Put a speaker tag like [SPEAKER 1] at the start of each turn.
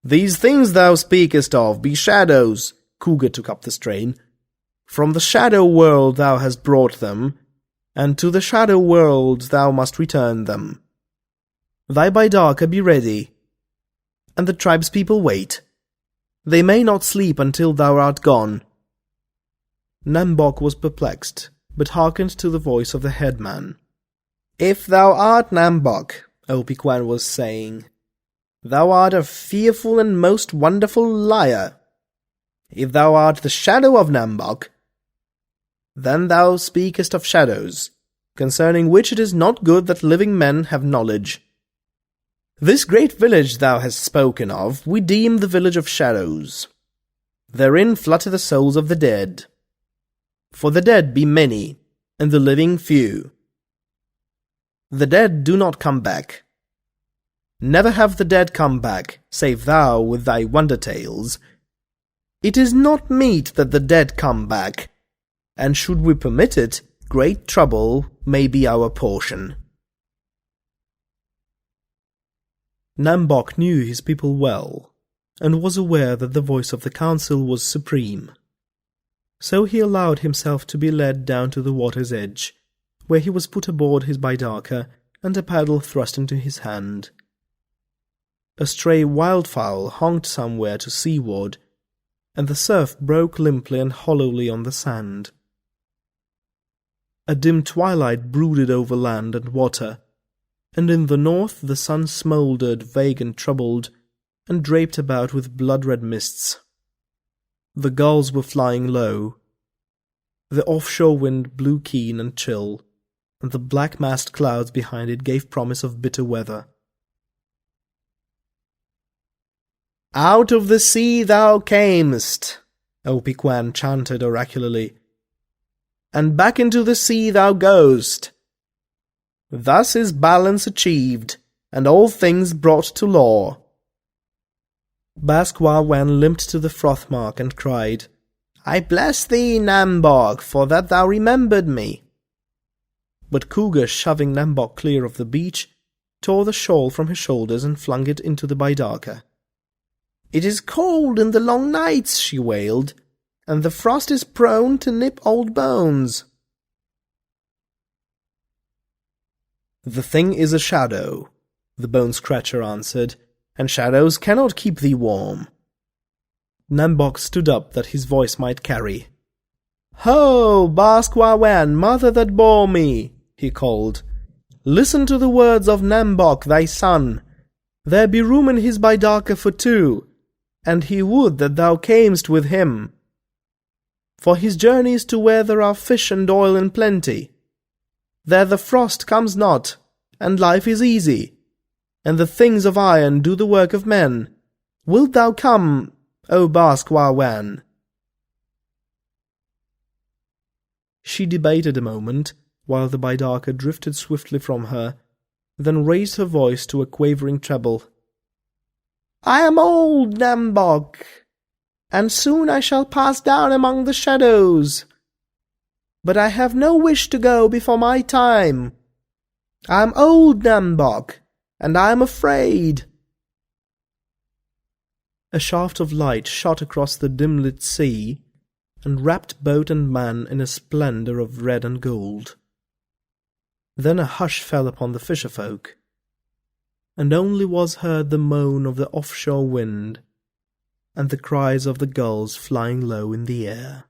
[SPEAKER 1] "These things thou speakest of be shadows," Cougar took up the strain. "From the shadow world thou hast brought them, and to the shadow world thou must return them. Thy Baidaka be ready, and the tribespeople wait. They may not sleep until thou art gone." Nam-Bok was perplexed, but hearkened to the voice of the headman. "If thou art Nam-Bok," Opi-Kwan was saying, "thou art a fearful and most wonderful liar. If thou art the shadow of Nam-Bok, then thou speakest of shadows, concerning which it is not good that living men have knowledge. This great village thou hast spoken of we deem the village of shadows. Therein flutter the souls of the dead. For the dead be many, and the living few. The dead do not come back. Never have the dead come back, save thou with thy wonder tales. It is not meet that the dead come back, and should we permit it, great trouble may be our portion." Nam-Bok knew his people well, and was aware that the voice of the council was supreme. So he allowed himself to be led down to the water's edge, where he was put aboard his Baidaka and a paddle thrust into his hand. A stray wildfowl honked somewhere to seaward, and the surf broke limply and hollowly on the sand. A dim twilight brooded over land and water, and in the north the sun smouldered vague and troubled, and draped about with blood-red mists. The gulls were flying low. The offshore wind blew keen and chill, and the black-massed clouds behind it gave promise of bitter weather. "Out of the sea thou camest," Opi-Kwan chanted oracularly, "and back into the sea thou goest. Thus is balance achieved, and all things brought to law." Bask-Wa-Wan limped to the froth mark and cried, "I bless thee, Nam-Bok, for that thou remembered me." But Cougar, shoving Nam-Bok clear of the beach, tore the shawl from his shoulders and flung it into the Baidaka. "It is cold in the long nights," she wailed, "and the frost is prone to nip old bones." "The thing is a shadow," the bone-scratcher answered, "and shadows cannot keep thee warm." Nam-Bok stood up that his voice might carry. "Ho, Bask-Wa-Wan, mother that bore me," he called. "Listen to the words of Nam-Bok, thy son. There be room in his Baidaka for two, and he would that thou camest with him. For his journey is to where there are fish and oil in plenty. There the frost comes not, and life is easy, and the things of iron do the work of men. Wilt thou come, O Bask-Wa-Wan?" She debated a moment, while the Baidaka drifted swiftly from her, then raised her voice to a quavering treble. "I am old, Nam-Bok, and soon I shall pass down among the shadows. But I have no wish to go before my time. I am old, Nam-Bok, and I am afraid." A shaft of light shot across the dim-lit sea, and wrapped boat and man in a splendour of red and gold. Then a hush fell upon the fisher-folk, and only was heard the moan of the offshore wind, and the cries of the gulls flying low in the air.